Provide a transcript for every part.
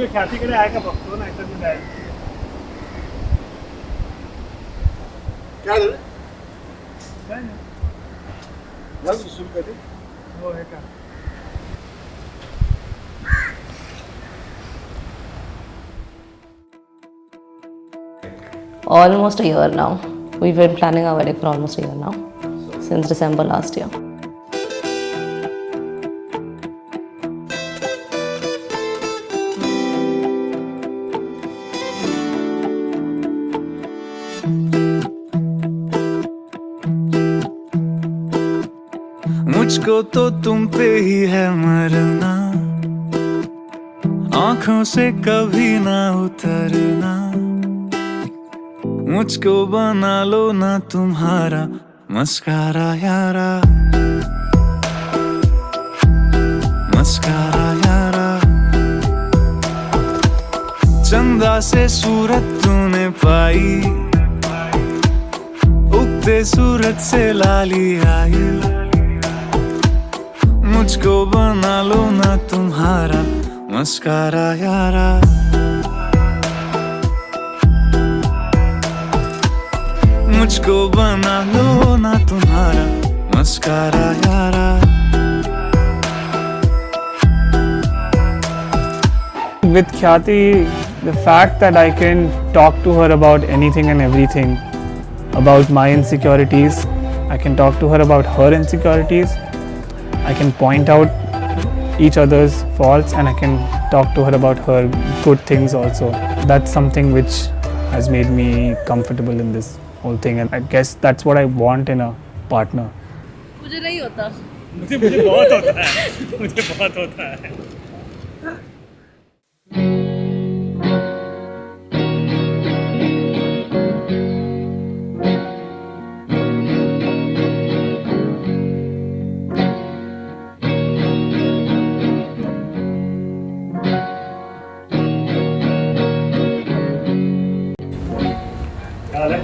तुम्ही ख्यातीकडे आहे का बघतो नाही तर मी जाईल. काय झालं? काय नाही. झालं सुरू कधी? हो हे का. Almost a year now. We've been planning our wedding for almost a year now, since December last year. मुझको तो तुम पे ही है मरना, आंखों से कभी ना उतरना, मुझको बना लो ना तुम्हारा मस्कारा यारा, मस्कारा यारा। चंदा से सूरत तूने पाई, उगते सूरत से लाली आई, मुझको बना लो ना तुम्हारा मस्कारा यारा, मुझको बना लो ना तुम्हारा मस्कारा यारा। With Khyati, the fact that I can talk to her about anything and everything, about my insecurities, I can talk to her about her insecurities, I can point out each other's faults, and I can talk to her about her good things also. That's something which has made me comfortable in this whole thing, and I guess that's what I want in a partner. मुझे नहीं होता. मुझे बहुत होता है. मुझे बहुत होता है.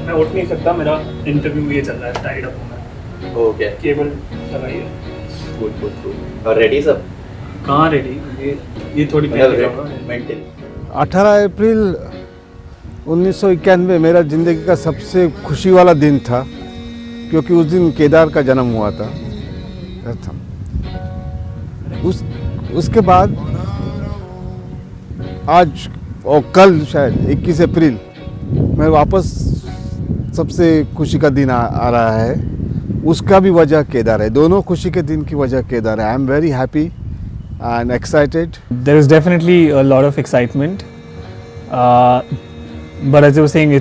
मैं उठ नहीं सकता, मेरा इंटरव्यू ये चल रहा है, टाइड अप हूँ मैं. ओके, केबल लगाई है. Good good good. और रेडी सब? कहाँ रेडी? ये थोड़ी मेंटेन. 18 अप्रैल 1991 मेरा ज़िंदगी का सबसे खुशी वाला दिन था, क्योंकि उस दिन केदार का जन्म हुआ था. उसके बाद आज और कल शायद 21 अप्रैल मैं वापस सबसे खुशी का दिन आ रहा है. उसका भी वजह केदार है. दोनों खुशी के दिन की वजह केदार है. I am very happy and excited. There is definitely a lot of excitement, but as I was saying,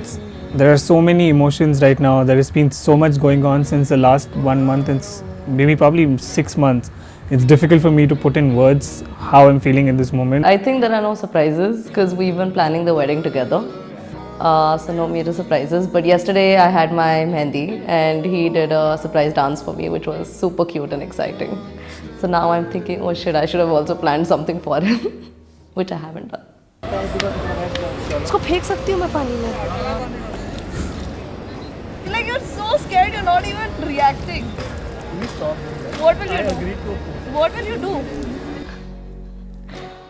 there are so many emotions right now. There has been so much going on since the last 1 month, and maybe probably 6 months. It's difficult for me to put in words how I'm feeling in this moment. I think there are no surprises because we've been planning the wedding together. So no major surprises. But yesterday I had my mehndi and he did a surprise dance for me, which was super cute and exciting. So now I'm thinking, oh shit, I should have also planned something for him, which I haven't done. उसको फेंक सकती हूँ मैं पानी में. Like you're so scared, you're not even reacting. What will you do? What will you do?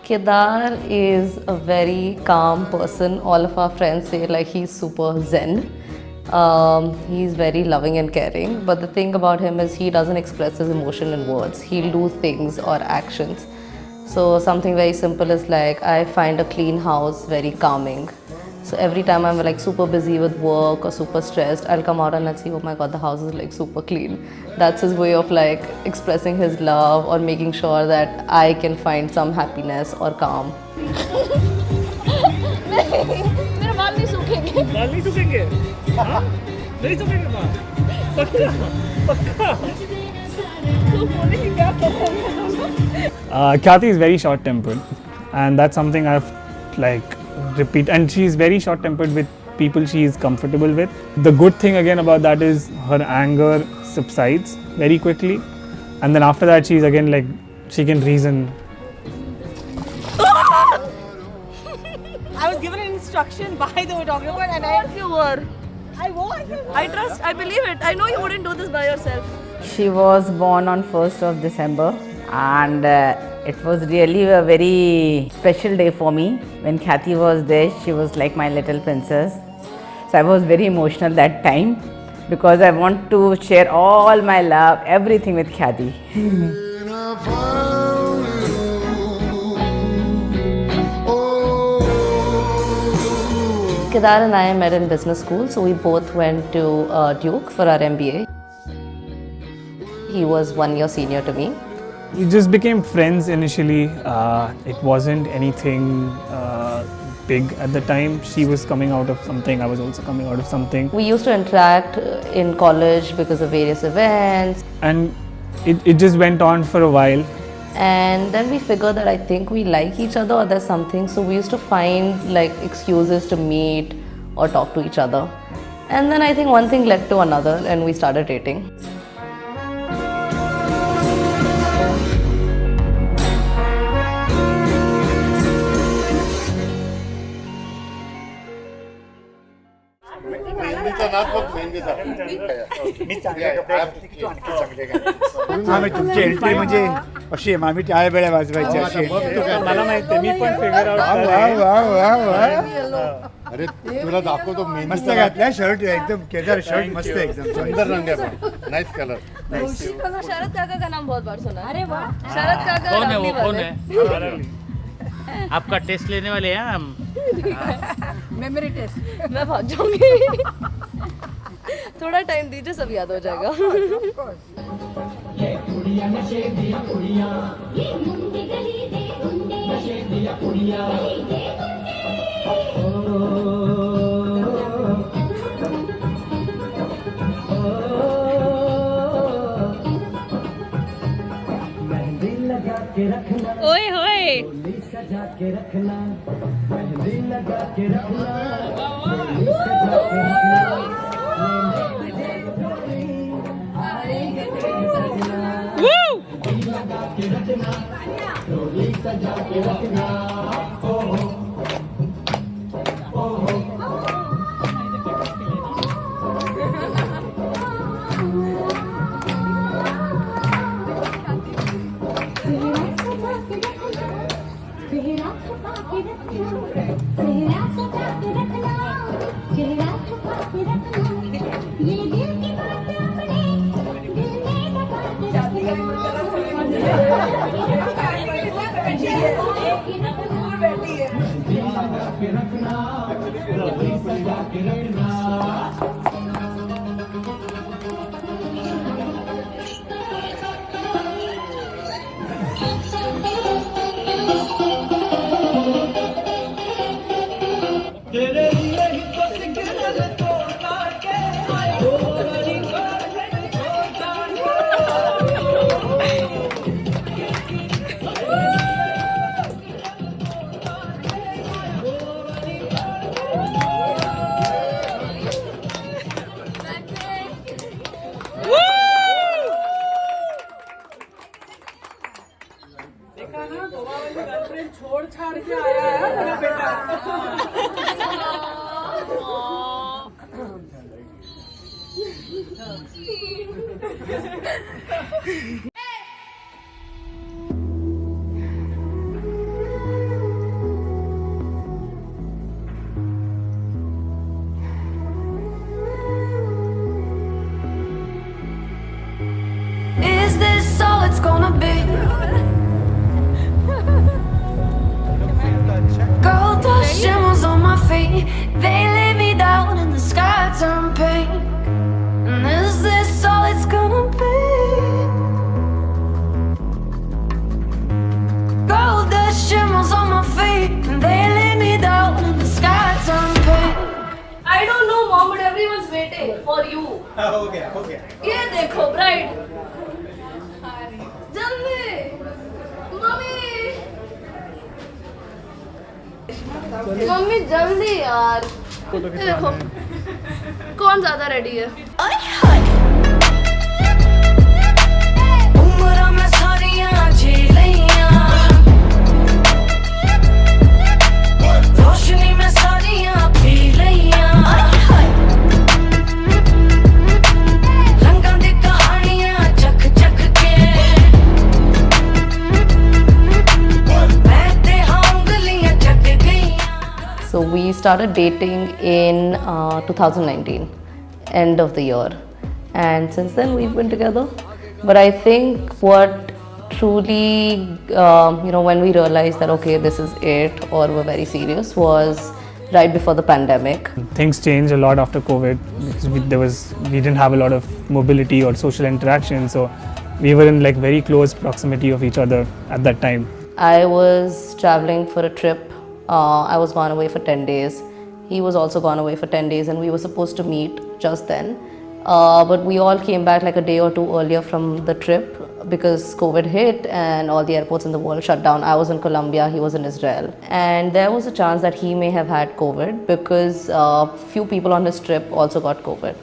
Kedar is a very calm person. All of our friends say like he's super zen. He's very loving and caring. But the thing about him is he doesn't express his emotion in words. He'll do things or actions. So something very simple is like I find a clean house very calming. So every time I'm like super busy with work or super stressed, I'll come out and I'll see, oh my god, the house is like super clean. That's his way of like expressing his love or making sure that I can find some happiness or calm. मेरे बाल नहीं सूखेंगे. बाल नहीं सूखेंगे? हाँ? नहीं सूखेंगे बाल? पक्का? पक्का? तो बोलेंगे क्या करेंगे? Khyati is very short-tempered, and that's something I've like repeat. And she's very short-tempered with people she is comfortable with. The good thing again about that is her anger subsides very quickly, and then after that she's again like she can reason. I was given an instruction by the photographer and I. You were. I was. I trust. I believe it. I know you wouldn't do this by yourself. She was born on 1st of December and It was really a very special day for me. When Khyati was there, she was like my little princess. So I was very emotional that time because I want to share all my love, everything with Khyati. Kedar and I met in business school, so we both went to Duke for our MBA. He was 1 year senior to me. We just became friends initially. It wasn't anything big at the time. She was coming out of something, I was also coming out of something. We used to interact in college because of various events. And it just went on for a while. And then we figured that I think we like each other or there's something. So we used to find like excuses to meet or talk to each other. And then I think one thing led to another and we started dating. आम्ही तुमची entry म्हणजे अशी आहे, आम्ही टाळ्या बेळ्या वाजवायच्या अशी. मला माहिती आहे, मी पण फिगर आउट अरे तुला दाखवतो मस्त घातलाय शर्ट, एकदम केदार शर्ट मस्त आहे, एकदम सुंदर रंग है, नाइस कलर. शरद काका का नाम बहुत बार सुना. अरे वाह. शरद काका कौन है वो, कौन है? आपका टेस्ट लेने वाले हैं हम. Memory test. मैं भाग जाऊंगी. थोड़ा टाइम दीजिए, सब याद हो जाएगा. ओए होए Is this all it's gonna be? Gold dust shimmers on my feet. They lay me down and the sky turned pink. And is this all it's gonna be? Gold dust shimmers on my feet. And they lay me down and the sky turned pink. I don't know, mom, but everyone's waiting for you. Okay. ये देखो bride. जल्दी, mummy. Mummy जल्दी यार. देखो कौन ज्यादा ready है? उम्र में सारियां जी लियां, रोशनी में सारियां पी लियां. रंगां दी कहानियां चख चख के started dating in 2019, end of the year. And since then we've been together. But I think what truly, when we realized that, okay, this is it, or we're very serious, was right before the pandemic. Things changed a lot after COVID because we didn't have a lot of mobility or social interaction, so we were in like very close proximity of each other at that time. I was traveling for a trip. I was gone away for 10 days. He was also gone away for 10 days, and we were supposed to meet just then. But we all came back like a day or two earlier from the trip because COVID hit and all the airports in the world shut down. I was in Colombia, he was in Israel. And there was a chance that he may have had COVID because few people on his trip also got COVID.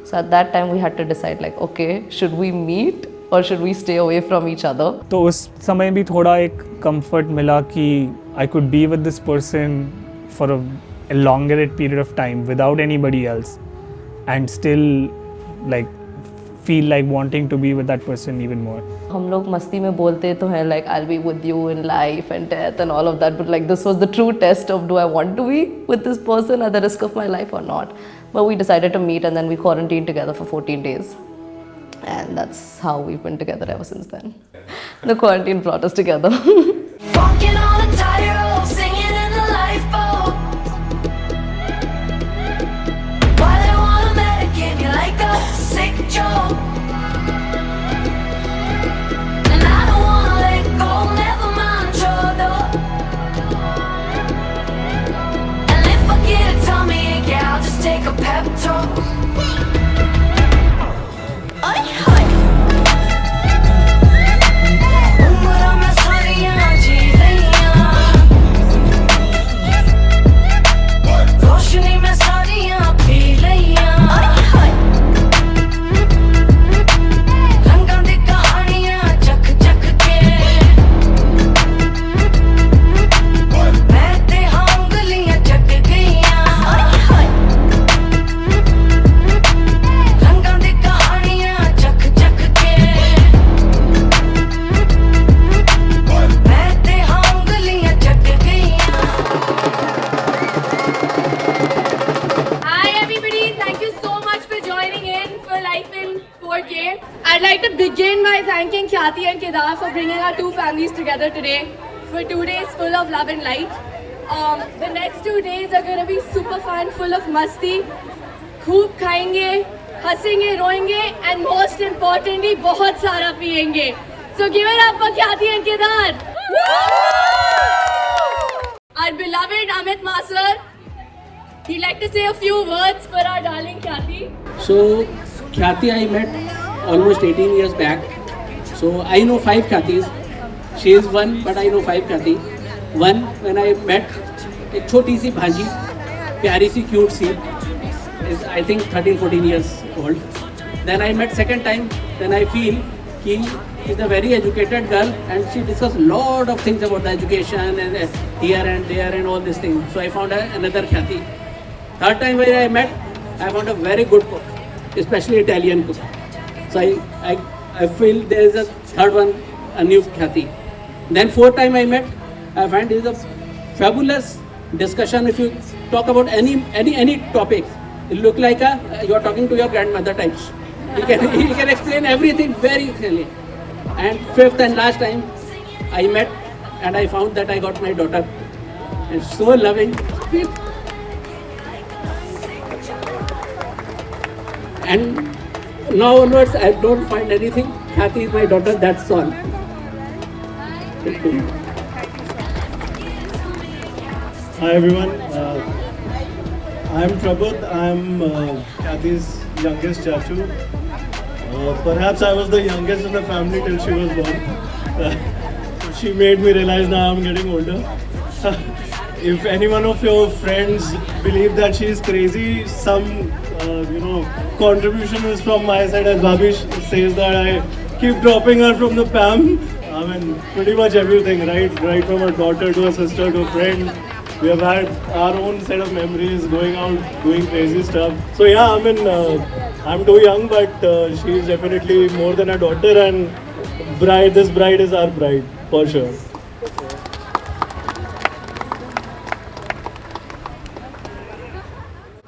So at that time we had to decide like, okay, should we meet or should we stay away from each other? तो उस समय भी थोड़ा एक comfort मिला कि I could be with this person for a longer period of time without anybody else and still like feel like wanting to be with that person even more. हम लोग मस्ती में बोलते तो हैं like I'll be with you in life and death and all of that, but like this was the true test of do I want to be with this person at the risk of my life or not. But we decided to meet and then we quarantined together for 14 days. And that's how we've been together ever since then. The quarantine brought us together. Walking on a tightrope, singing in the lifeboat. Why they wanna medicate me like a sick joke? And I don't wanna let go, never mind your door. And if I get a tummy ache, yeah, I'll just take a pep talk. I'd like to begin by thanking Khyati and Kedar for bringing our two families together today for 2 days full of love and light. The next 2 days are going to be super fun, full of masti. खूब खाएंगे, हंसेंगे, रोएंगे, and most importantly, बहुत सारा पिएंगे. So give it up for Khyati and Kedar. Our beloved Amit Masar, he'd like to say a few words for our darling Khyati. So Khyati I met almost 18 years back. So I know 5 Khyatis. She is one, but I know 5 Khyati. One, when I met एक छोटी सी भांजी, प्यारी सी cute सी, is I think 13-14 years old. Then I met second time. Then I feel कि she's a very educated girl and she discussed lot of things about the education and here and there and all these things. So I found another Khyati. Third time when I met, I found a very good cook, especially Italian cook. So I feel there is a third one, a new Khyati. Then fourth time I met, I find is a fabulous discussion. If you talk about any topic, it look like you are talking to your grandmother types. He can explain everything very clearly. And fifth and last time I met and I found that I got my daughter. And so loving. And now onwards I don't find anything. Khyati is my daughter, that's all. Hi everyone, I'm Prabodh. I'm Khyati's youngest chachu. Perhaps I was the youngest in the family till she was born. She made me realize now I'm getting older. If any one of your friends believe that she is crazy, some contribution is from my side, as Bhabish says that I keep dropping her from the PAM. I mean, pretty much everything, right from a daughter to a sister to a friend. We have had our own set of memories, going out, doing crazy stuff. So yeah, I mean, I'm too young, but she is definitely more than a daughter, and this bride is our bride, for sure.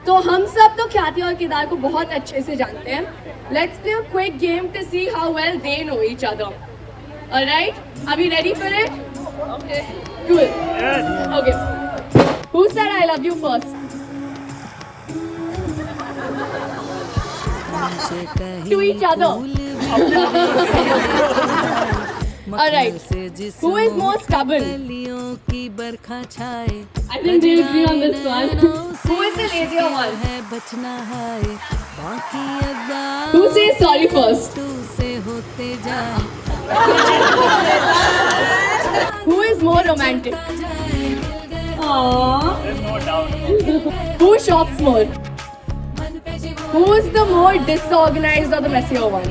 तो हम सब तो ख्याति और केदार को बहुत अच्छे से जानते हैं. Let's play a quick game to see how well they know each other. Alright? Are we ready for it? Okay. Cool. Yes. Okay. Who said I love you first? To each other. Alright. Who is more stubborn? I think we agree on this one. Who is the lazier one? Who says sorry first? Who is more romantic? Aww. There's no doubt. Who shops more? Who's the more disorganized or the messier one?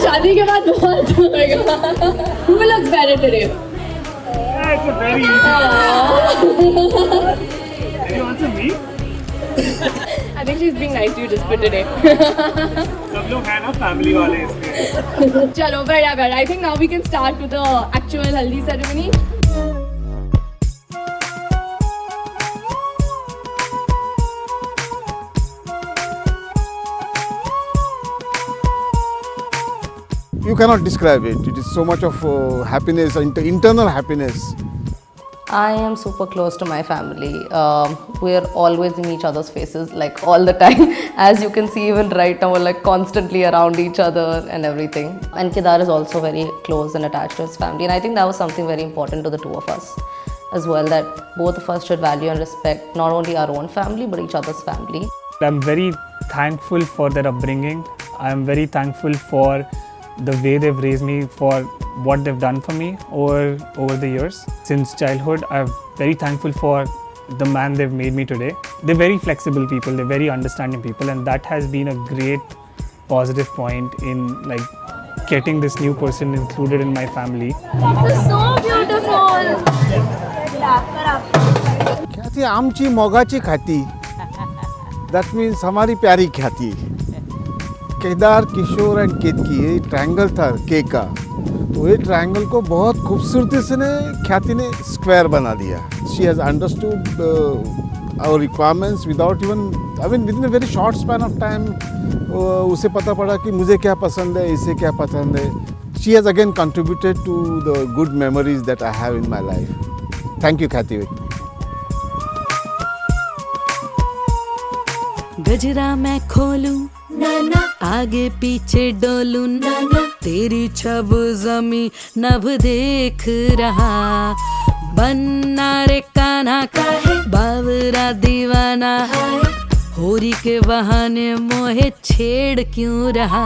शादी के बाद बहुत होगा. Who looks better today? It's a very easy. Can you answer me? I think she's being nice to you just for today. सब लोग हैं ना family वाले इसमें. चलो बढ़िया बढ़िया. I think now we can start with the actual haldi ceremony. You cannot describe it. It is so much of happiness, internal happiness. I am super close to my family. We are always in each other's faces, like all the time. As you can see, even right now, we're like constantly around each other and everything. And Kedar is also very close and attached to his family. And I think that was something very important to the two of us as well, that both of us should value and respect not only our own family, but each other's family. I'm very thankful for their upbringing. I'm very thankful for the way they've raised me, for what they've done for me over the years. Since childhood, I'm very thankful for the man they've made me today. They're very flexible people, they're very understanding people, and that has been a great positive point in like getting this new person included in my family. This is so beautiful. ख्याति आमची मोगाची खाती. That means हमारी प्यारी ख्याति. केदार, किशोर and केतकी, ये triangle था के का, तो ये ट्रायंगल को बहुत खूबसूरती से ख्याति ने स्क्वायर बना दिया. She has understood our requirements without even, I mean within a very short span of time उसे पता पड़ा कि मुझे क्या पसंद है, इसे क्या पसंद है. She has again contributed to the good memories that I have in my life. Thank you Khyati. गजरा मैं खोलूं नाना, आगे पीछे डोलूं नाना, तेरी छब जमी नभ देख रहा. बन्ना रे कान्हा का है बावरा दीवाना, होरी के बहाने मोहे छेड़ क्यों रहा.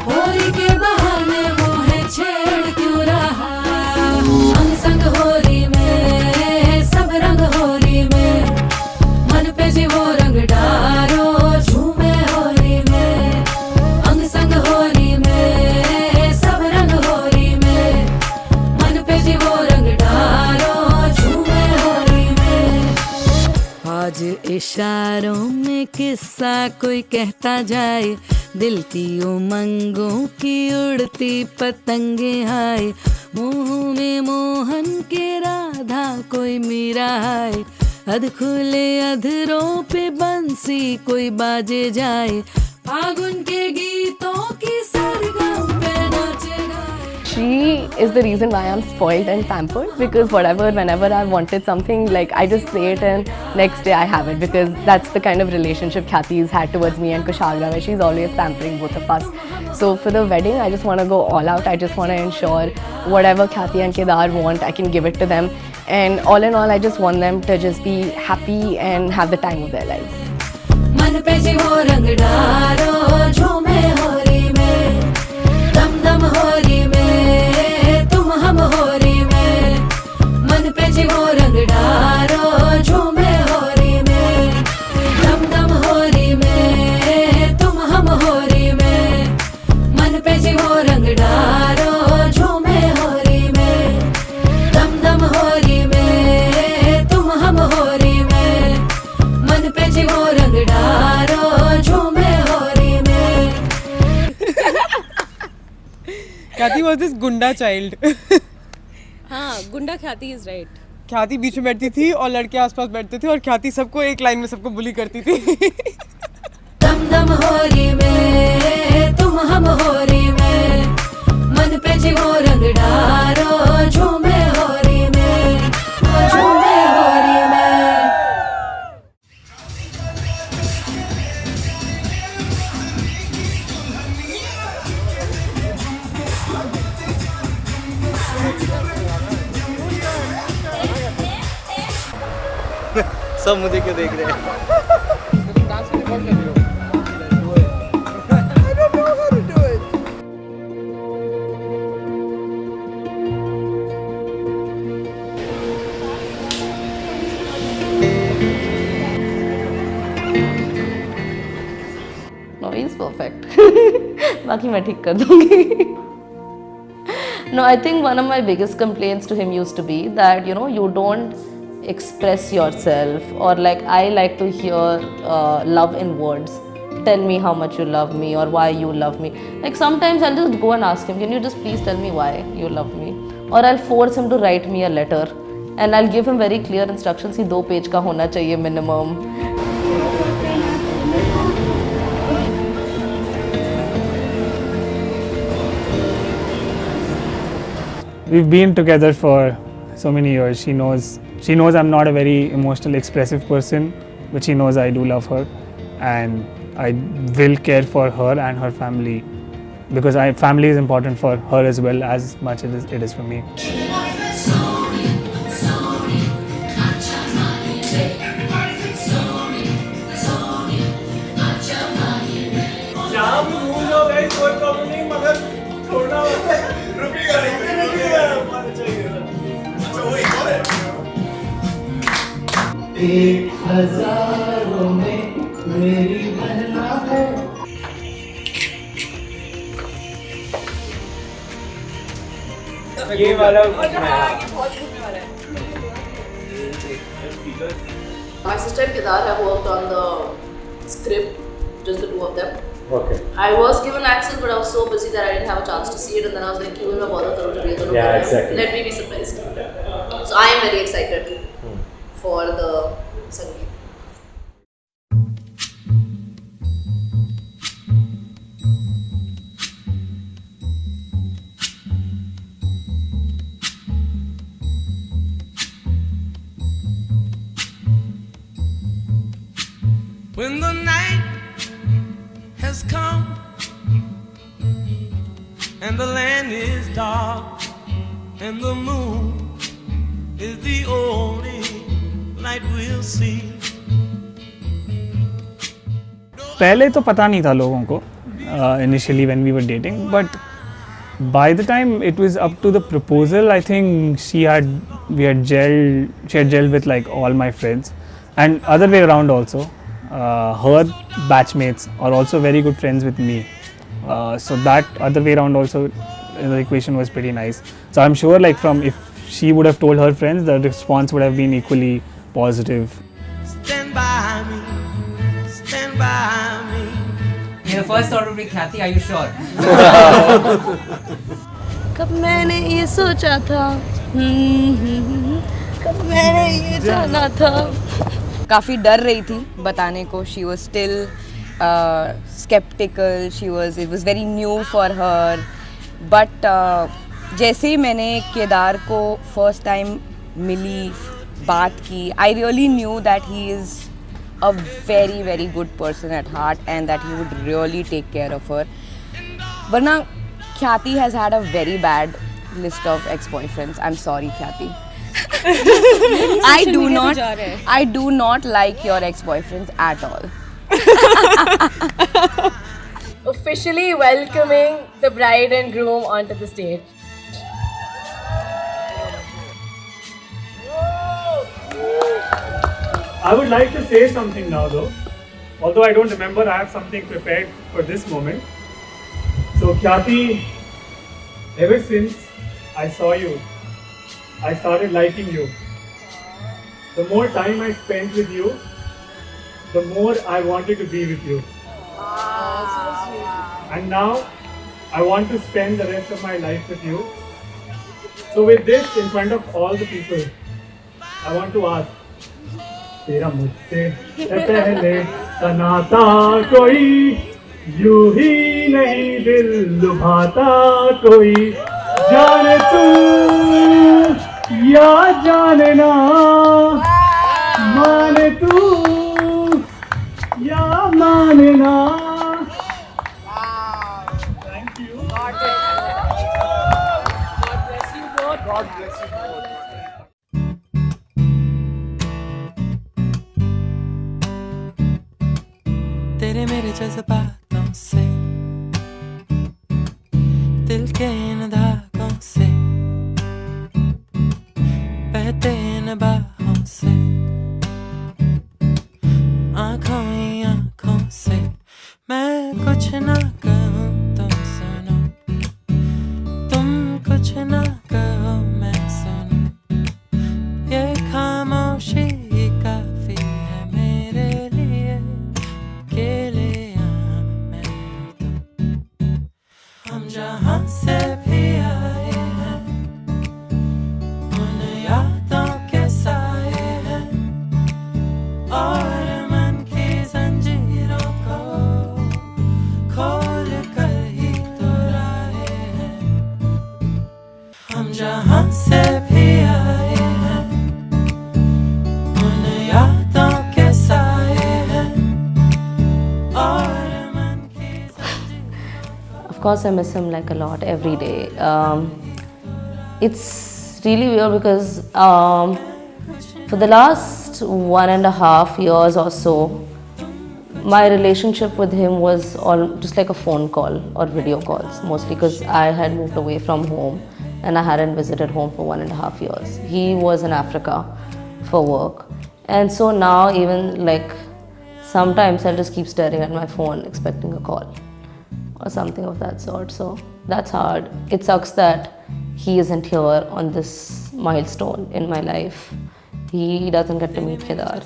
होरी के बहाने मोहे छेड़ क्यों रहा. अंग संग होरी में सब रंग होरी में, मन पे जी वो रंग डारो झूमे होरी में. अंग संग होरी में सब रंग होरी में, मन पे जी वो रंग डारो झूमे होरी में. आज इशारों में किस्सा कोई कहता जाए, दिल की उमंगों की उड़ती पतंगे आए. मुंह में मोहन के राधा कोई मीरा है, अध खुले अधरों पे बंसी कोई बाजे जाए. फागुन के गीतों की सरगम पे नाचे गाए. She is the reason why I'm spoiled and pampered, because whenever I wanted something, like I just say it and next day I have it, because that's the kind of relationship Khyati's had towards me and Kushagra, where she's always pampering both of us. So for the wedding, I just want to go all out. I just want to ensure whatever Khyati and Kedar want, I can give it to them. And all in all, I just want them to just be happy and have the time of their lives. मन पे जी वो रंग डारो झूमे होरी में, दम दम होरी में तुम हम होरी में. मन पे जी वो रंग डारो झूमे होरी में, दम दम होरी में तुम हम होरी में. मन पे जी वो रंग डारो झूमे होरी में, दम दम होरी में तुम हम होरी में. मन पे जी वो रंग डारो झूमे होरी में. Khyati was this Gunda child. हाँ, Gunda Khyati is right. ख्याति बीच में बैठती थी और लड़के आसपास बैठते थे और ख्याति सबको एक लाइन में सबको बुली करती थी. दम दम होरी में तुम हम होरी में मन पे जीवो रंग डारो झूमे होरी में झूमे होरी में. सब मुझे क्यों देख रहे हैं? No, he's perfect. बाकी मैं ठीक कर दूंगी. No, I think one of my biggest complaints to him used to be that, you know, you don't express yourself, or like I like to hear love in words. Tell me how much you love me or why you love me. Like sometimes I'll just go and ask him, can you just please tell me why you love me? Or I'll force him to write me a letter and I'll give him very clear instructions कि 2 page का होना चाहिए minimum. We've been together for so many years. She knows I'm not a very emotional, expressive person, but she knows I do love her, and I will care for her and her family, because family is important for her as well as much as it is for me. एक हजारों में मेरी बहना है. ये वाला My sister and Kedar have worked on the script, just the two of them. Okay. I was given access, but I was so busy that I didn't have a chance to see it, and then I was like, "Kyun na bother karo to read the Yeah, exactly. Let me be surprised." So I am very excited for the Sangeet. When the night has come and the land is dark and the moon is the only light we'll see. पहले तो पता नहीं था लोगों को initially when we were dating, but by the time it was up to the proposal, I think she had gelled with like all my friends, and other way around also. Her batchmates are also very good friends with me, so that other way around also the equation was pretty nice. So I'm sure like if she would have told her friends, the response would have been equally positive. Stand by me, stand by me. Your first thought would be Khyati, are you sure? कब मैंने ये सोचा था, कब मैंने ये जाना था. काफ़ी डर रही थी बताने को. She was still skeptical. It was very new for her. But जैसे ही मैंने केदार को first time मिली, बात की, I really knew that he is a very very good person at heart and that he would really take care of her. वरना Khyati has had a very bad list of ex-boyfriends. I'm sorry, Khyati. I do not like your ex-boyfriends at all. Officially welcoming the bride and groom onto the stage. I would like to say something now though. Although I don't remember, I have something prepared for this moment. So Khyati, ever since I saw you, I started liking you. The more time I spent with you, the more I wanted to be with you. And now I want to spend the rest of my life with you. So with this in front of all the people, I want to ask, तेरा मुझसे पहले का नाता कोई यूं ही नहीं दिल लुभाता कोई जाने तू या जाने ना माने तू या माने ना. Thank you. God bless you both. God bless you both. तेरे मेरे जज्बातों से दिल के इन धागों से बहते इन बाहों से आँखों ही आँखों से मैं कुछ ना कहूँ तुम सुनो तुम कुछ ना कहो मैं सुनो ये खामोशी काफी है मेरे लिए अकेले यहाँ मैं तो हम जहाँ से भी आए हैं उन यादों के साए हैं और मन की जंजीरों को खोल कर ही तो आए हैं हम जहाँ से भी आए हैं उन यादों के साए हैं और मन की Of course, I miss him like a lot every day. It's really weird because for the last 1.5 years or so, my relationship with him was all just like a phone call or video calls, mostly because I had moved away from home and I hadn't visited home for 1.5 years. He was in Africa for work, and so now even like sometimes I'll just keep staring at my phone expecting a call or something of that sort. So that's hard. It sucks that he isn't here on this milestone in my life. He doesn't get to meet Kedar.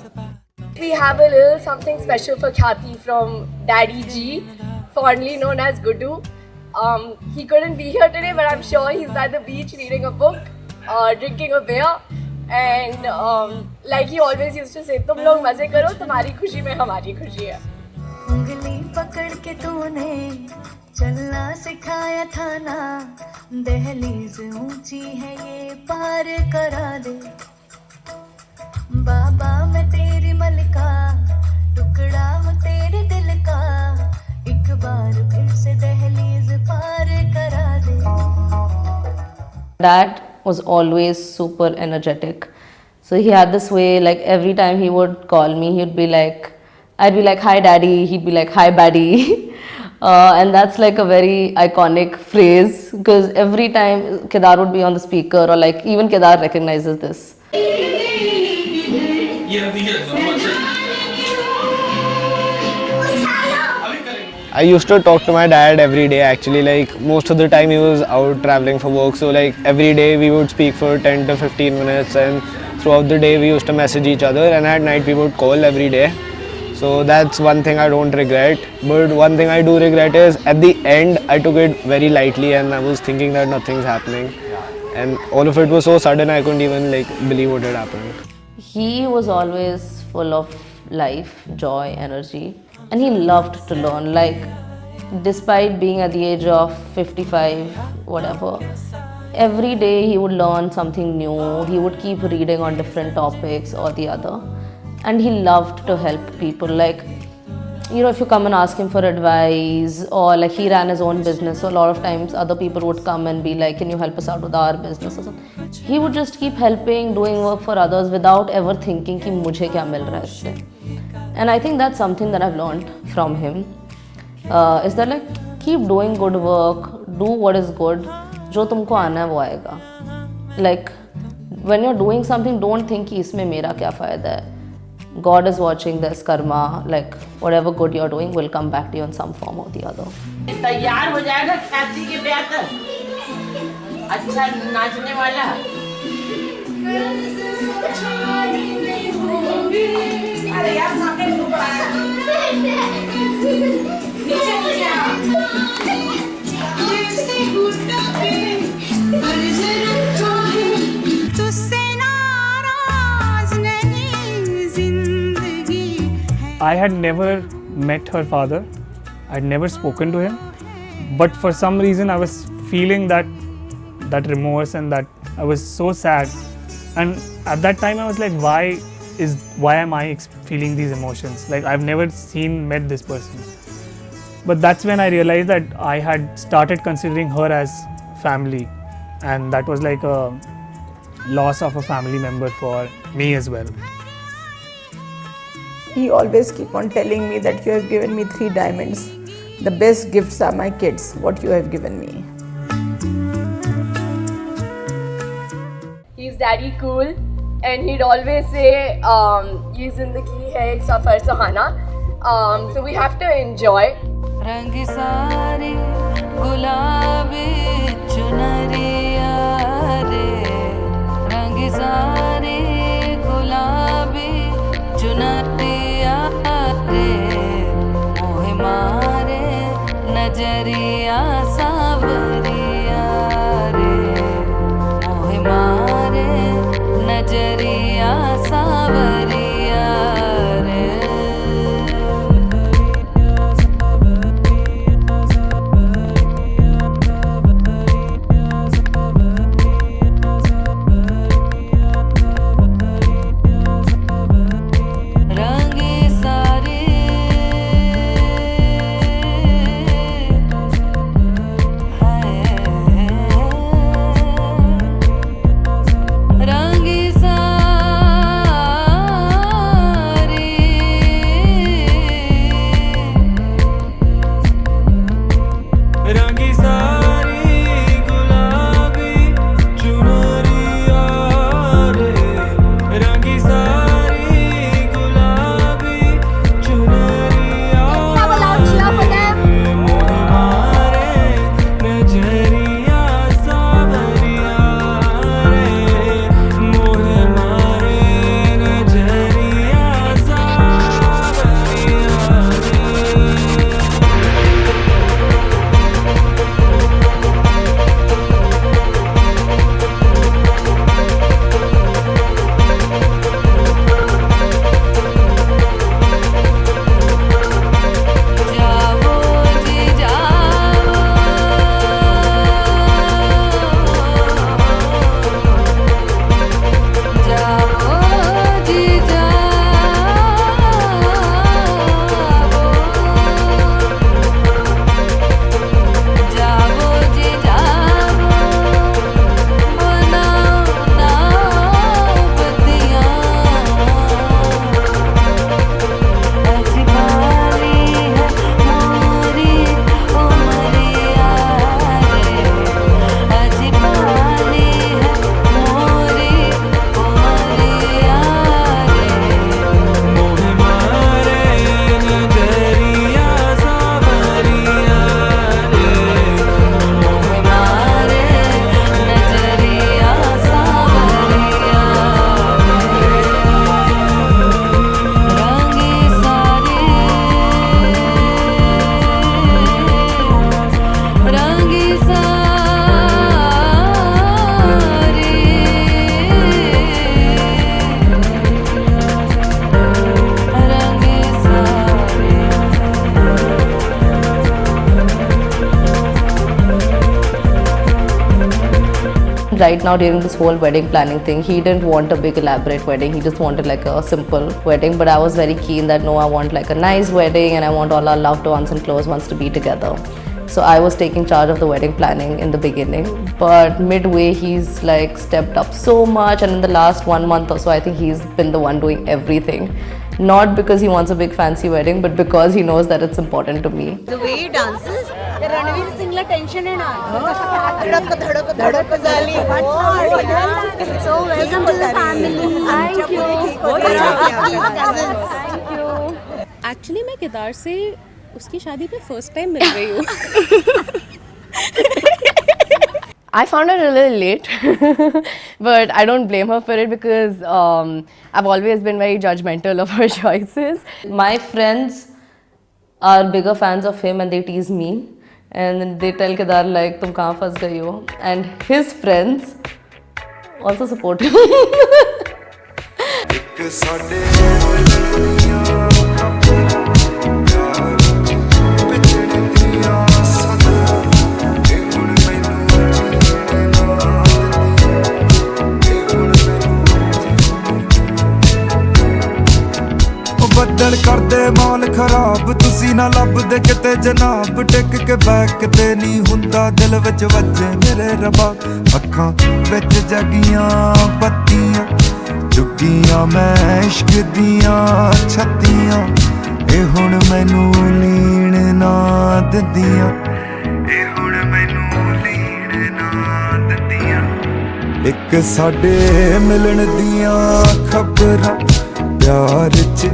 We have a little something special for Khyati from Daddy G, fondly known as Gudu. He couldn't be here today, but I'm sure he's at the beach reading a book, drinking a beer, and like he always used to say, "तुम लोग मजे करो, तुम्हारी खुशी में हमारी खुशी है." उंगली पकड़ के तूने चलना सिखाया था ना, दहलीज ऊंची है ये पार करा दे, बाबा मैं तेरी मलका, टुकड़ा हूँ तेरे दिल का, एक बार फिर से दहलीज पार करा दे. Dad was always super energetic. So he had this way, like every time he would call me, he'd be like, I'd be like, "Hi daddy," he'd be like, "Hi baddie." And that's like a very iconic phrase because every time Kedar would be on the speaker, or like even Kedar recognizes this. I used to talk to my dad every day actually, like most of the time he was out traveling for work, so like every day we would speak for 10 to 15 minutes, and throughout the day we used to message each other, and at night we would call every day. So that's one thing I don't regret, but one thing I do regret is at the end I took it very lightly and I was thinking that nothing's happening, and all of it was so sudden I couldn't even like believe what had happened. He was always full of life, joy, energy, and he loved to learn. Like, despite being at the age of 55, whatever, every day he would learn something new. He would keep reading on different topics or the other, and he loved to help people. Like, you know, if you come and ask him for advice, or like he ran his own business, so a lot of times other people would come and be like, "Can you help us out with our business?" or something. He would just keep helping, doing work for others without ever thinking कि मुझे क्या मिल रहा है इससे. And I think that's something that I've learned from him. Is that like, keep doing good work, do what is good. जो तुमको आना है वो आएगा. Like, when you're doing something, don't think कि इसमें मेरा क्या फ़ायदा है. God is watching this karma. Like, whatever good you're doing will come back to you in some form or the other. तैयार हो जाएगा ख्याति के ब्याह तक. अच्छा नाचने वाला. अरे यार सामने ऊपर आया. नीचे नीचे आ. तुझसे नाराज I had never met her father. I had never spoken to him. But for some reason, I was feeling that remorse, and that I was so sad. And at that time, I was like, why am I feeling these emotions? Like, I've never met this person. But that's when I realized that I had started considering her as family, and that was like a loss of a family member for me as well. He always keep on telling me that you have given me 3 diamonds. The best gifts are my kids, what you have given me. He's daddy cool, and he'd always say, "Ye zindagi hai ek safar suhana." So we have to enjoy. रंग सारे गुलाबी चुनरिया रे, रंग सारे गुलाबी चुनरिया रे, मोहे मारे नजरिया सावरिया रे, मोहे मारे नजरिया सावरिया रे. Right now, during this whole wedding planning thing, he didn't want a big elaborate wedding. He just wanted like a simple wedding. But I was very keen that no, I want like a nice wedding, and I want all our loved ones and close ones to be together. So I was taking charge of the wedding planning in the beginning, but midway he's like stepped up so much, and in the last 1 month or so, I think he's been the one doing everything. Not because he wants a big fancy wedding, but because he knows that it's important to me. The way he dances, Ranveer Singhला tension येणार. धडक धडक धडक झाली. So welcome to the family. Thank you. Thank you. Actually मैं केदार से उसकी शादी पे first time मिल रही हूँ. I found her a little late, but I don't blame her for it because I've always been very judgmental of her choices. My friends are bigger fans of him and they tease me. And they tell Kedar like, "Tum kahan fas gayi ho?" And his friends also support him. ਦਿਲ ਕਰਦੇ mall ਖਰਾਬ ਤੁਸੀਂ ਨਾ ਲੱਭਦੇ ਕਿਤੇ ਜਨਾਬ ਟਿਕ ਕੇ back ਤੇ ਨਹੀਂ ਹੁੰਦਾ ਦਿਲ ਵਿੱਚ ਵੱਜੇ ਮੇਰੇ ਰੱਬਾ ਅੱਖਾਂ ਵਿੱਚ ਜਗੀਆਂ ਬੱਤੀਆਂ ਚੁੱਕੀਆਂ ਮੈਂ ਇਸ਼ਕ ਦੀਆਂ ਛੱਤੀਆਂ ਇਹ ਹੁਣ ਮੈਨੂੰ ਲੀਣ ਨਾ ਦਿੰਦੀਆਂ ਇਹ ਹੁਣ ਮੈਨੂੰ ਲੀਣ ਨਾ ਦਿੰਦੀਆਂ ਇੱਕ ਸਾਡੇ ਮਿਲਣ ਦੀਆਂ ਖਬਰਾਂ ਪਿਆਰ ਚ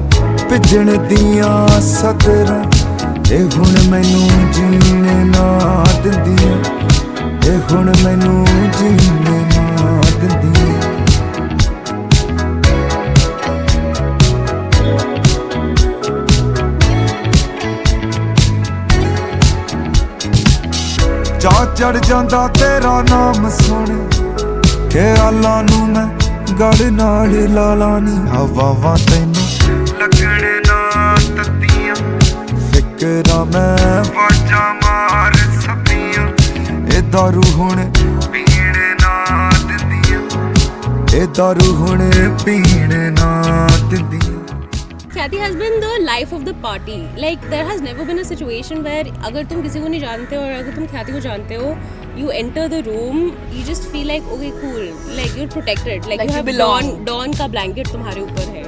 ਭਿੱਜਣ ਦੀਆਂ ਸਦਰਾਂ ਇਹ ਹੁਣ ਮੈਨੂੰ ਜੀਣ ਨਾ ਦਿੰਦੀਆਂ ਇਹ ਹੁਣ ਮੈਨੂੰ ਜੀਣ ਨਾ ਦਿੰਦੀਆਂ ਚਾਅ ਚੜ ਜਾਂਦਾ ਤੇਰਾ ਨਾਮ ਸੁਣ ਖਿਆਲਾਂ ਨੂੰ ਮੈਂ ਗਲ ਨਾਲ ਲਾ ਲਾਨੀ ਹਵਾਵਾਂ ਤੈਨੂੰ ਲੱਗਣ ਨਾ ਤੱਤੀਆਂ ਫਿਕਰਾਂ ਮੈਂ ਵਾਜਾਂ ਮਾਰ ਸੱਪੀਆਂ ਇਹ ਦਾਰੂ ਹੁਣ ਪੀਣ ਨਾ ਦਿੰਦੀਆਂ ਇਹ ਦਾਰੂ ਹੁਣ ਪੀਣ ਨਾ ਦਿੰਦੀਆਂ Khyati has been the life of the party. Like there has never been a situation where अगर तुम किसी को नहीं जानते हो और अगर तुम Khyati को जानते हो, you enter the room, you just feel like okay cool, like you're protected, like you have dawn का blanket तुम्हारे ऊपर है.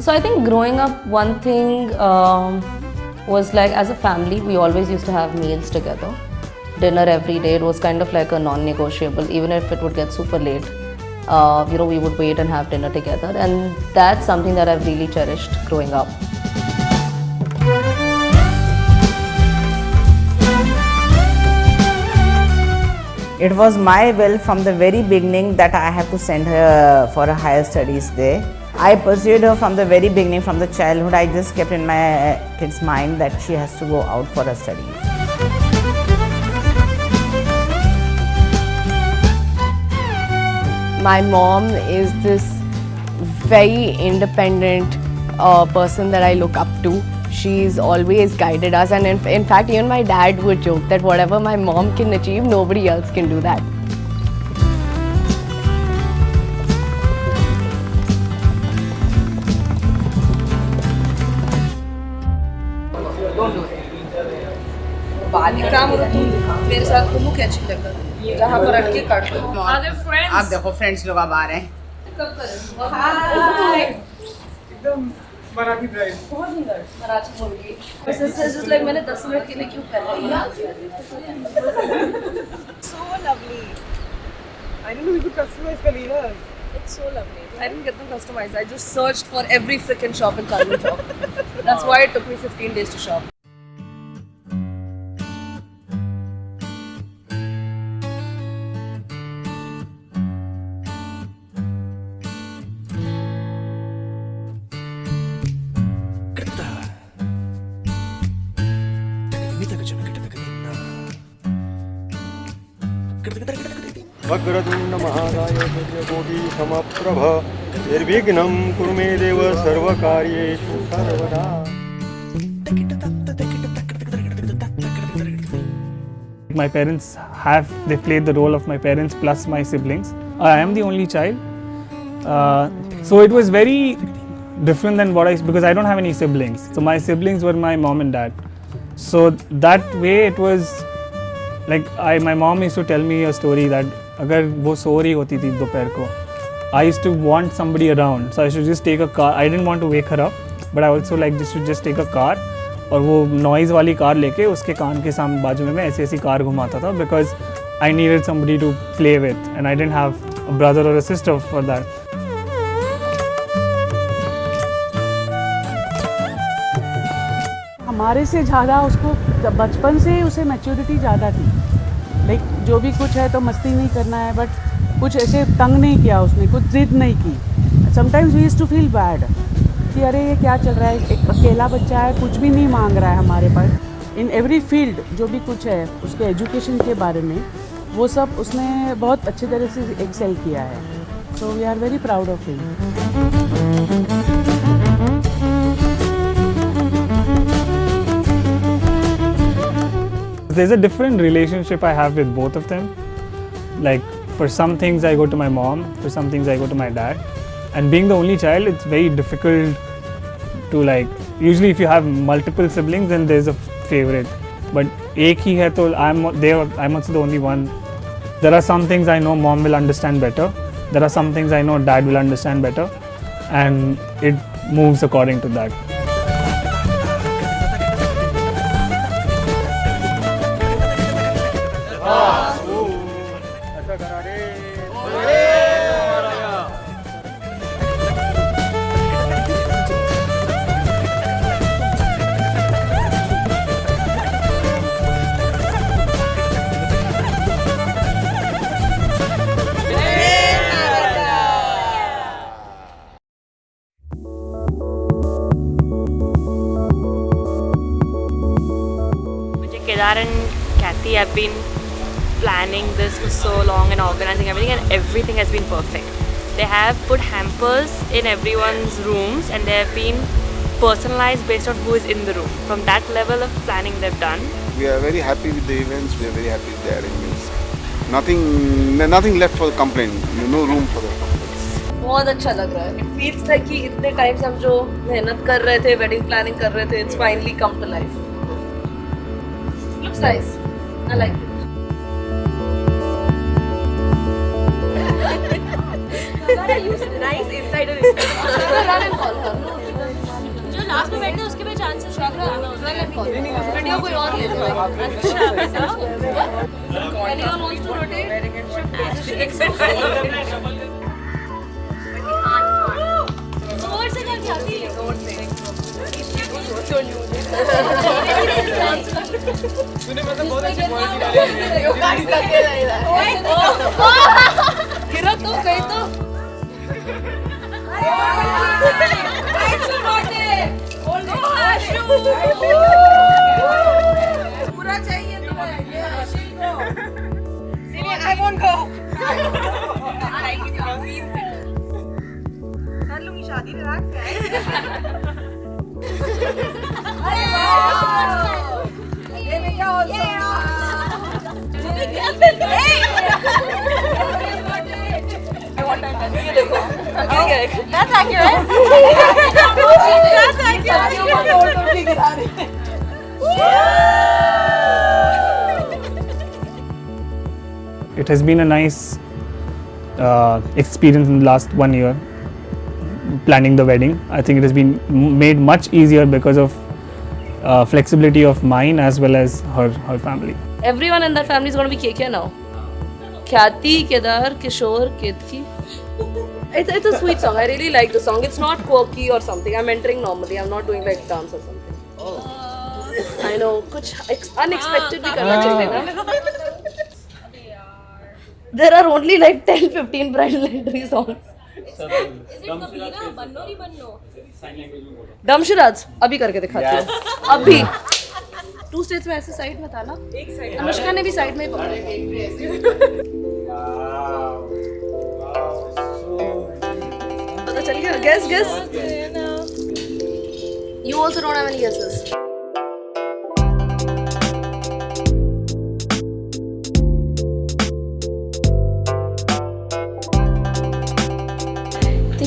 So I think growing up, one thing was like as a family, we always used to have meals together. Dinner every day, it was kind of like a non-negotiable, even if it would get super late. We would wait and have dinner together, and that's something that I've really cherished growing up. It was my will from the very beginning that I have to send her for her higher studies there. I pursued her from the very beginning, from the childhood. I just kept in my kid's mind that she has to go out for her studies. My mom is this very independent person that I look up to. She's always guided us, and in fact, even my dad would joke that whatever my mom can achieve, nobody else can do that. Don't do it. बालिक काम हो तुम मेरे साथ घूमो कैची लेकर जहाँ पर रख के काट लो आगे फ्रेंड्स आप देखो फ्रेंड्स लोग अब आ रहे हैं कब करें हाय एकदम मराठी ड्राइव बहुत सुंदर मराठी बोलगी सिस्टर्स जस्ट लाइक मैंने 10 मिनट के लिए क्यों पहले so lovely I didn't know we could customize Kalinas. It's so lovely. I didn't get them customized. I just searched for every freaking shop in Kalyan Chowk. That's why it took me 15 days to shop. Vakratunda महाकाय सूर्यकोटि समप्रभ निर्विघ्नं कुरु मे देव सर्वकार्येषु सर्वदा. My parents they played the role of my parents plus my siblings. I am the only child, so it was very different than because I don't have any siblings. So my siblings were my mom and dad. So that way it was like my mom used to tell me a story that अगर वो सो रही होती थी दोपहर को, I used to want somebody around, so I should just take a car. I didn't want to wake her up, but I also like just take a car और वो noise वाली कार लेके उसके कान के सामने बाजू में मैं ऐसी कार घुमाता था because I needed somebody to play with and I didn't have a brother or a sister for that. हमारे से ज़्यादा उसको बचपन से उसे मैच्योरिटी ज़्यादा थी। लाइक जो भी कुछ है तो मस्ती नहीं करना है, बट कुछ ऐसे तंग नहीं किया उसने, कुछ जिद नहीं की। Sometimes we used to feel bad कि अरे ये क्या चल रहा है, एक अकेला बच्चा है, कुछ भी नहीं मांग रहा है हमारे पास। इन एवरी फील्ड जो भी कुछ है उसके एजुकेशन के बारे में, वो सब उसने बहुत अच्छी तरह से एक्सेल किया है। So we are very proud of him. There's a different relationship I have with both of them. Like for some things I go to my mom, for some things I go to my dad. And being the only child, it's very difficult to like, usually if you have multiple siblings then there's a favorite. But ek hi hai to I'm also the only one. There are some things I know mom will understand better. There are some things I know dad will understand better. And it moves according to that. Kedar and Khyati have been planning this for so long and organizing everything, and everything has been perfect. They have put hampers in everyone's rooms and they have been personalized based on who is in the room. From that level of planning they've done. We are very happy with the events, we are very happy with the arrangements. Nothing left for complaint, no room for the complaints. बहुत अच्छा लग रहा है. It feels like कि इतने time से हम जो मेहनत कर रहे थे, wedding planning कर रहे थे, it's finally come to life. Looks nice. I like it. Nice insider. Run and call her. जो लास्ट में बैठे उसके भी chances Run and call. Video कोई और ले लो. Anyone wants to rotate? जोर से कर Khyati. जोर से. तूने मतलब बहुत अच्छी क्वालिटी डाली है. यो गाइस करके रहेगा. गिरा तो गई तो. पूरा चाहिए तुम्हें. I won't go. कर लूँगी शादी रिलैक्स है. अरे वाह. ये मैं क्या हो गया? ये देखो. That's accurate. That's accurate. It has been a nice experience in the last 1 year planning the wedding. I think it has been made much easier because of flexibility of mine as well as her family. Everyone in that family is going to be KK now. Khyati, Kedar, Kishore, Ketki. It's a sweet song. I really like the song. It's not quirky or something. I'm entering normally. I'm not doing like dance or something. I know. कुछ unexpected भी करना चाहिए ना. There are only like 10-15 bridal entry songs. Dumb charades अभी करके दिखाती हूँ. अभी 2 स्टेट्स में ऐसे साइड में था ना. अनुष्का ने भी साइड में पकड़ा. पता चल गया. Guess. You also don't have any guesses.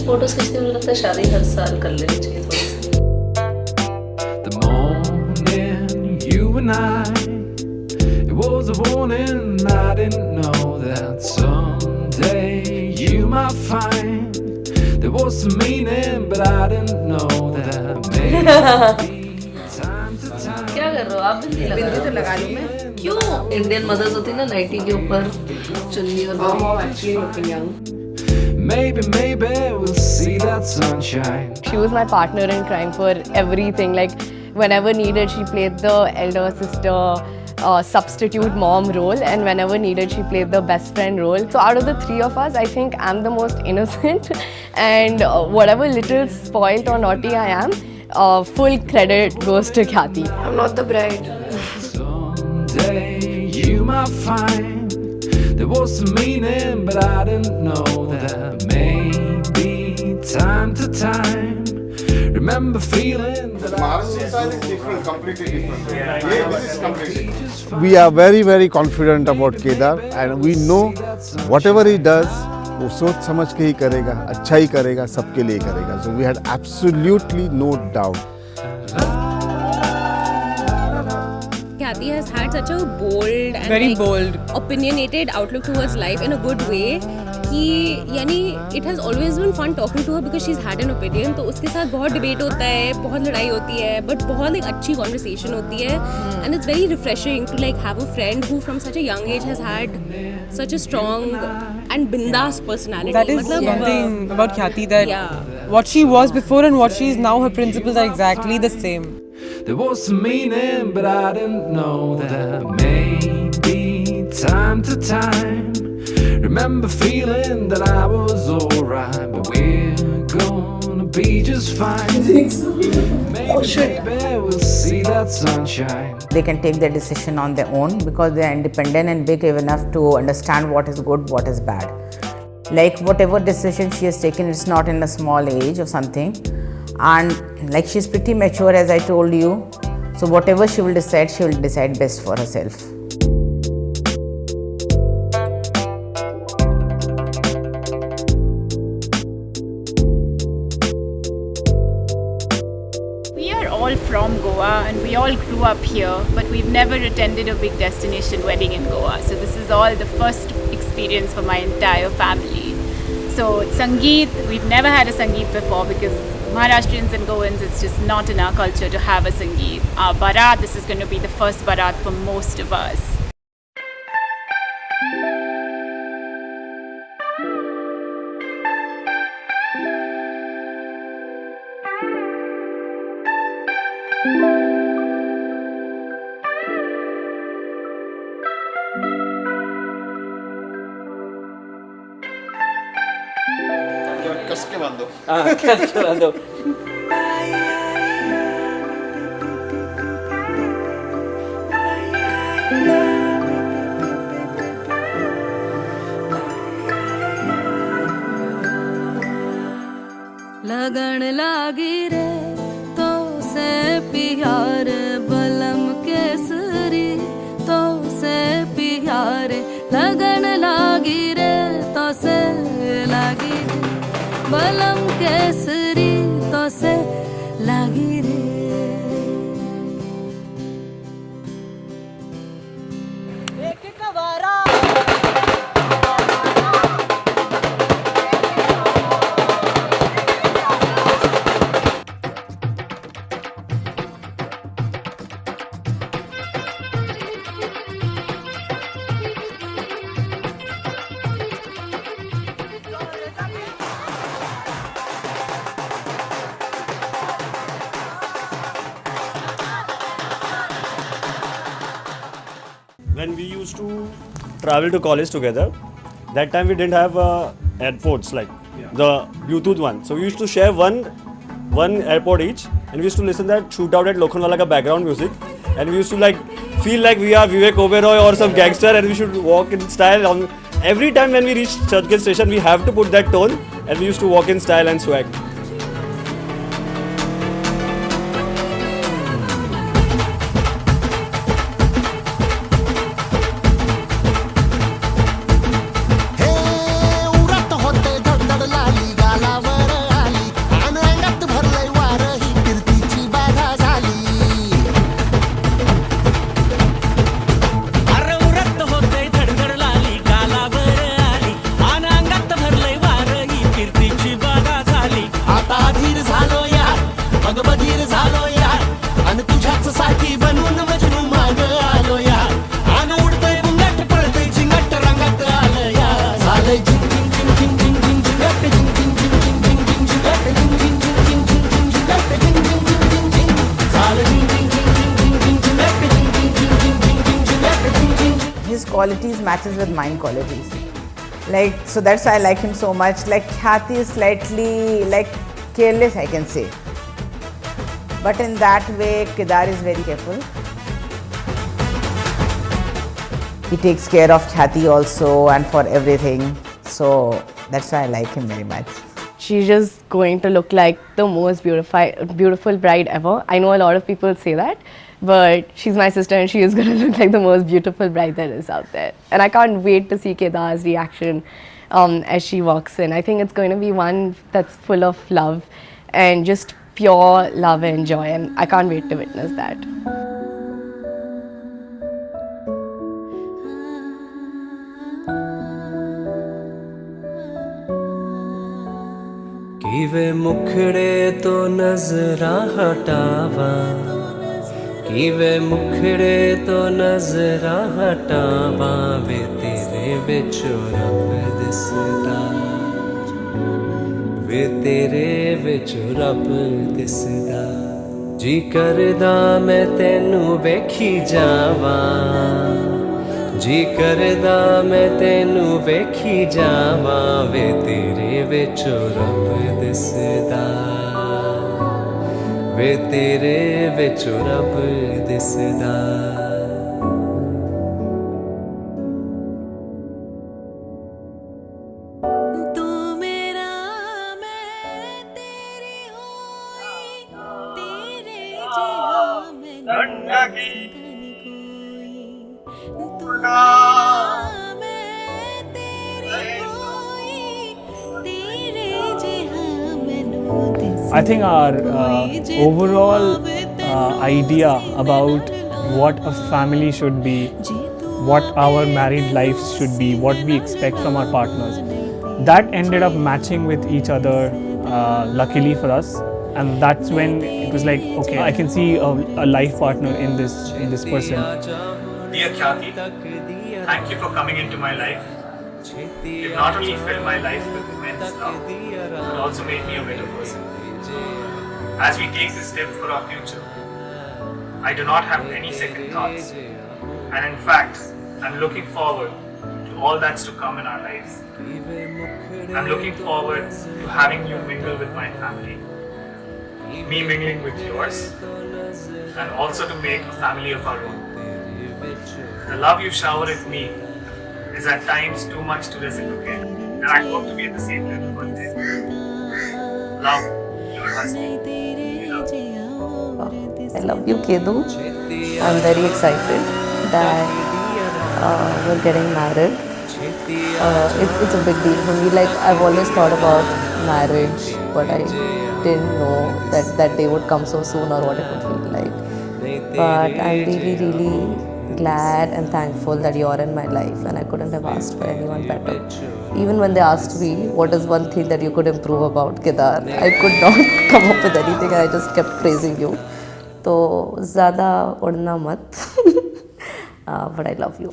Photos खींचते मुझे लगता है शादी हर साल कर लेनी चाहिए थोड़ी सी. The morning you and I, it was a warning. I didn't know that someday you might find there was some meaning, but I didn't know that maybe time to time. क्या कर रहे हो आप? बिंदी तो लगा लूँ मैं. क्यों? इंडियन मदर्स होती है ना नाइटी के ऊपर चुन्नी और actually looking young. Maybe we'll see that sunshine. She was my partner in crime for everything. Like Whenever needed, she played the elder sister, substitute mom role, and whenever needed, she played the best friend role. So out of the three of us, I think I'm the most innocent, and whatever little spoiled or naughty I am, full credit goes to Khyati. I'm not the bride. Someday you might find there was some meaning, but I didn't know that maybe time to time. Remember feeling that Maharashtra style is different, completely different. Yeah, this is completely. We are very, very confident about Kedar, and we know whatever he does, वो सोच समझ के ही करेगा, अच्छा ही करेगा, सबके लिए करेगा. So we had absolutely no doubt. Khyati has had such a bold and very bold, opinionated outlook towards life in a good way. कि यानी it has always been fun talking to her because she's had an opinion. तो उसके साथ बहुत debate होता है, बहुत लड़ाई होती है, but बहुत एक अच्छी conversation होती है. And it's very refreshing to like have a friend who from such a young age has had such a strong and bindas personality. That is one thing about Khyati, that what she was before and what she is now, her principles are exactly the same. there was some meaning, but I didn't know that maybe time to time. Remember feeling that I was alright, but we're gonna be just fine. Maybe we'll see that sunshine. They can take their decision on their own because they are independent and big enough to understand what is good, what is bad. Like whatever decision she has taken, it's not in a small age or something. And like she's pretty mature, as I told you. So whatever she will decide best for herself. We are all from Goa and we all grew up here, but we've never attended a big destination wedding in Goa. So this is all the first experience for my entire family. So Sangeet, we've never had a Sangeet before because Maharashtrians and Goans, it's just not in our culture to have a Sangeet. Our Barat, this is going to be the first Barat for most of us. कस के बांधो. कस के बांधो. लगन लागी रे तो से प्यार बलम केसरी तो से प्यार लगन लागी रे तो से लागी रे बलम केसरी तो से लागी रे. When we used to travel to college together, that time we didn't have airpods like the Bluetooth one. So we used to share one airpod each, and we used to listen that shootout at Lokhandwala ka background music, and we used to like feel like we are Vivek Oberoi or some gangster, and we should walk in style. Every time when we reach Churchgate station, we have to put that tone, and we used to walk in style and swag. Salary his qualities matches with mine qualities. Like, so that's why I like him so much. Like Khyati is slightly like careless, I can say. But in that way, Kedar is very careful. He takes care of Khyati also and for everything. So that's why I like him very much. She's just going to look like the most beautiful bride ever. I know a lot of people say that, but she's my sister and she is going to look like the most beautiful bride that is out there. And I can't wait to see Kedar's reaction as she walks in. I think it's going to be one that's full of love and just pure love and joy, and I can't wait to witness that. किवे मुखड़े तो नजरा हटावा किवे मुखड़े तो नजरा हटावा वे तेरे विचो रब दिसदा वे तेरे विचो रब दिसदा जी करदा मैं तैनू वेखी जावा जी करदा मैं तैनू वेखी जावा वे तेरे विचो रब दिसदा वे तेरे विचो रब दिसदा I think our overall idea about what a family should be, what our married lives should be, what we expect from our partners, that ended up matching with each other, luckily for us. And that's when it was like, okay, I can see a life partner in this person. Dear Khyati, thank you for coming into my life. You've not only filled my life with immense love, but also made me a better person. As we take this step for our future, I do not have any second thoughts. And in fact, I'm looking forward to all that's to come in our lives. I'm looking forward to having you mingle with my family, me mingling with yours, and also to make a family of our own. The love you shower at me is at times too much to reciprocate, and I hope to be at the same level one day. Love, your husband. I love you, Kedu. I'm very excited that we're getting married. It's a big deal for me. Like, I've always thought about marriage, but I didn't know that that day would come so soon or what it would feel like. But I'm really, really glad and thankful that you're in my life, and I couldn't have asked for anyone better. Even when they asked me what is one thing that you could improve about Kedar, I could not come up with anything. I just kept praising you. So, ज़्यादा उड़ना मत. But I love you.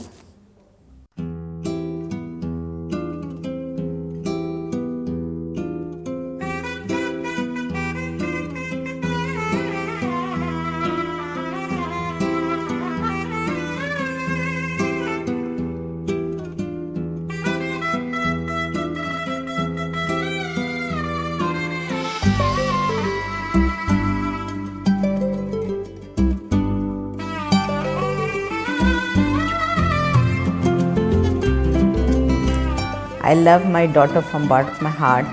I love my daughter from bottom of my heart,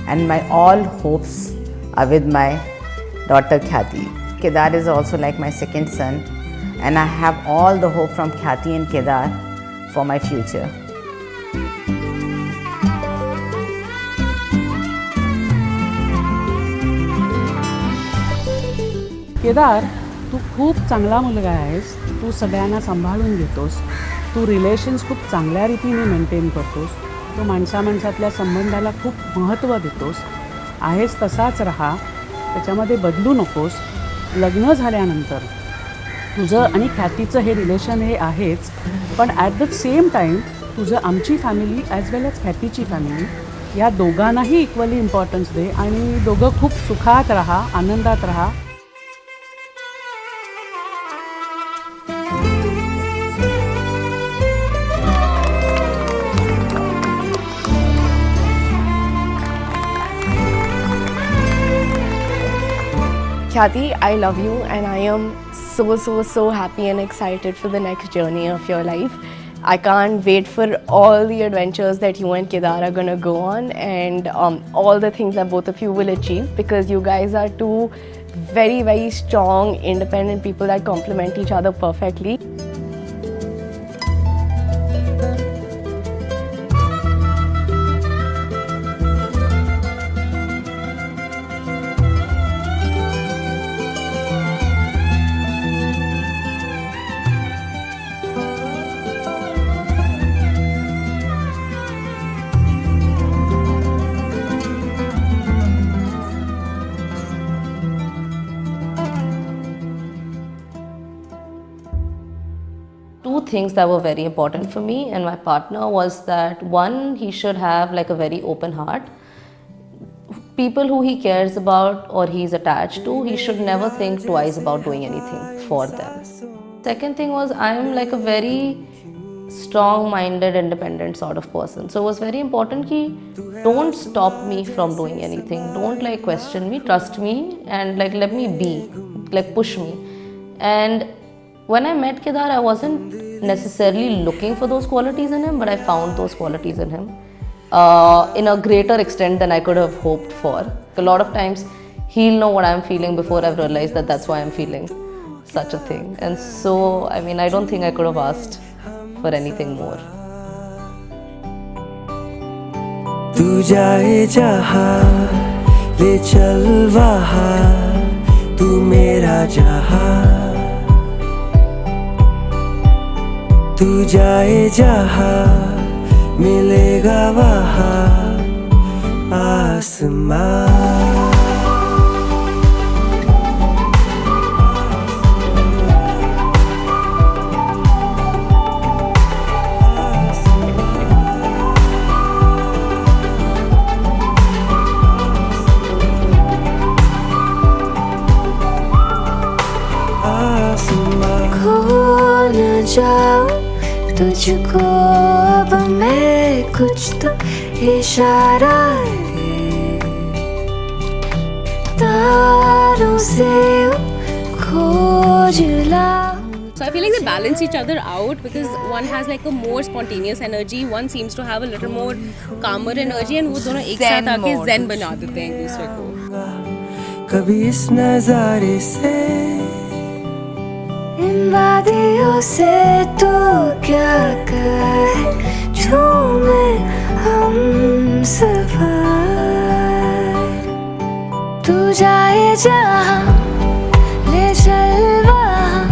and my all hopes are with my daughter Khyati. Kedar is also like my second son, and I have all the hope from Khyati and Kedar for my future. Kedar, तू खूप चांगला मुलगा आहेस. तू सगळ्यांना सांभाळून घेतोस. तू relations खूप चांगल्या रीतीने मेंटेन करतोस. तू माणसामाणसातल्या संबंधाला खूप महत्त्व देतोस. आहेस तसाच राहा, त्याच्यामध्ये बदलू नकोस. लग्न झाल्यानंतर तुझं आणि ख्यातीचं हे रिलेशन हे आहेच, पण ॲट द सेम टाईम तुझं आमची फॅमिली ॲज वेल ॲज ख्यातीची फॅमिली या दोघांनाही इक्वली इम्पॉर्टन्स दे आणि दोघं खूप सुखात राहा, आनंदात राहा. Khyati, I love you and I am so happy and excited for the next journey of your life. I can't wait for all the adventures that you and Kedar are gonna go on, and all the things that both of you will achieve, because you guys are two very strong, independent people that complement each other perfectly. Two things that were very important for me and my partner was that, one, he should have like a very open heart. People who he cares about or he's attached to, he should never think twice about doing anything for them. Second thing was, I'm like a very strong-minded, independent sort of person. So it was very important ki don't stop me from doing anything. Don't like question me, trust me, and like let me be, like push me. And when I met Kedar, I wasn't necessarily looking for those qualities in him, but I found those qualities in him in a greater extent than I could have hoped for. A lot of times, he'll know what I'm feeling before I've realized that that's why I'm feeling such a thing. And so, I mean, I don't think I could have asked for anything more. तू जाए जहाँ ले चल वहाँ तू मेरा जहाँ तू जाए जहाँ मिलेगा वहाँ आसमां जाऊं तुझको अब मैं कुछ तो इशारा है तारों से खोज लाऊं. So I feel like they balance each other out because one has like a more spontaneous energy, one seems to have a little more calmer energy, and वो दोनों एक साथ आके zen बना देते हैं एक दूसरे को. कभी इस नज़ारे से इन वादियों से तो क्या कहे झूमे हम सफर तू जाए जहाँ ले चल वहाँ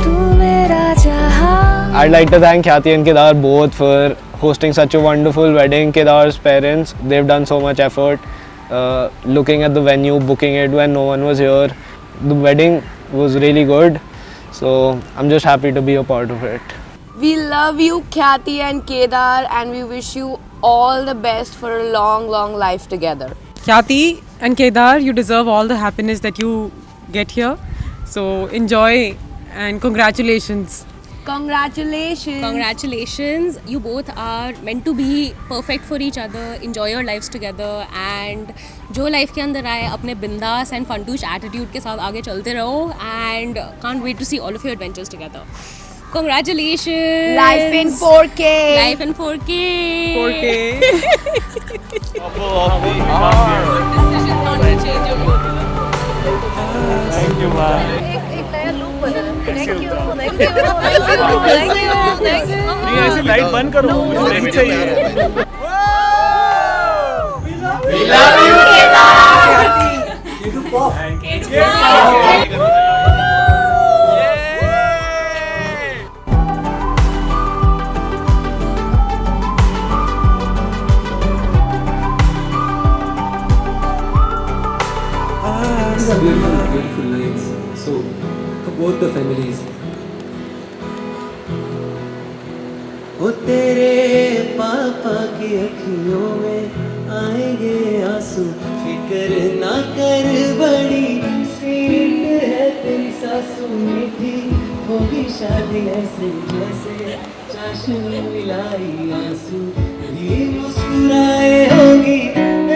तू मेरा जहाँ. I'd like to thank Khyati and Kedar both for hosting such a wonderful wedding. Kedar's parents, they've done so much effort looking at the venue, booking it when no one was here. The wedding was really good. So I'm just happy to be a part of it. We love you, Khyati and Kedar, and we wish you all the best for a long life together. Khyati and Kedar, you deserve all the happiness that you get here. So enjoy and congratulations. Congratulations. Congratulations. You both are meant to be perfect for each other. Enjoy your lives together and जो life के अंदर आए अपने बिंदास and Funtoosh attitude के साथ आगे चलते रहो, and can't wait to see all of your adventures together. Congratulations. Life in 4K. Life in 4K. 4K. Thank you, man. नहीं ऐसी लाइट बंद करो, मुझे नहीं चाहिए. We love you, These are beautiful nights. So for both the families. ओ तेरे पापा की अखियों में आएंगे आंसू, फिक्र ना कर बड़ी स्वीट है तेरी सासू, मीठी होगी शादी ऐसे जैसे चाशनी मिलाई आंसू, भी मुस्कुराए होगी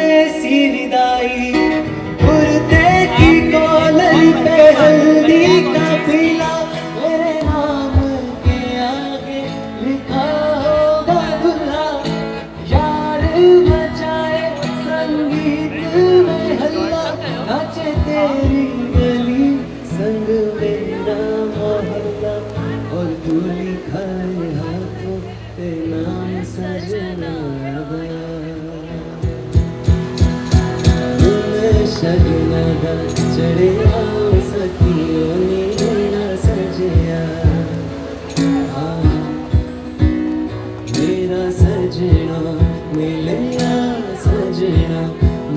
ऐसी विदाई, उड़ते की कौन मेरी गली संग मेरा मोहल्ला और तू लिखा है हाथों पे नाम सजना शगनदा चढ़े आओ सखियों नीला सजिया मेरा सजना मिलया सजना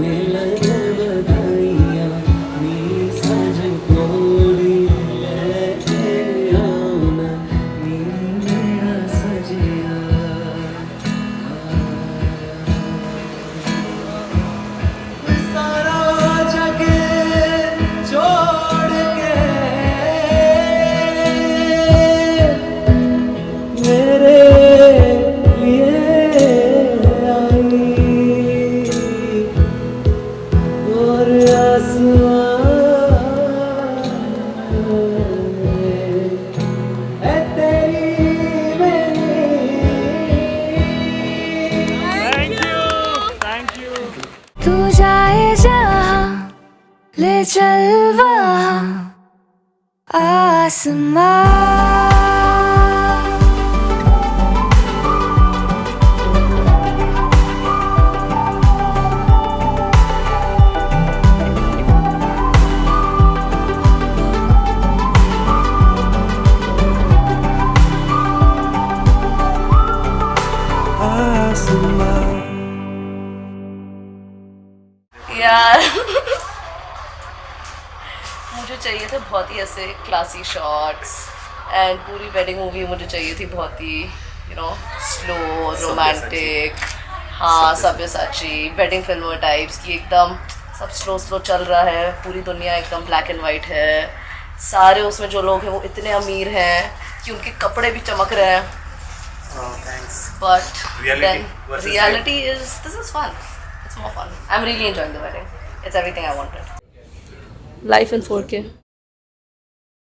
मिलन बधाइया नी सजन कोड़ी लेके आओ ना नी मेरा सजिया सारा जग छोड़ के मेरे लिए आई और आसमान तेरी Thank you. तू जाए जहाँ ले चल वहाँ आसमां यार मुझे चाहिए थे बहुत ही ऐसे क्लासी शॉट्स एंड पूरी वेडिंग मूवी मुझे चाहिए थी बहुत ही स्लो रोमांटिक हाँ सब्यसाची वेडिंग फिल्म टाइप्स की एकदम सब स्लो स्लो चल रहा है पूरी दुनिया एकदम ब्लैक एंड वाइट है सारे उसमें जो लोग हैं वो इतने अमीर हैं कि उनके कपड़े भी चमक रहे हैं but reality is this is fun. It's more fun. I'm really enjoying the wedding. It's everything I wanted. Life in 4K.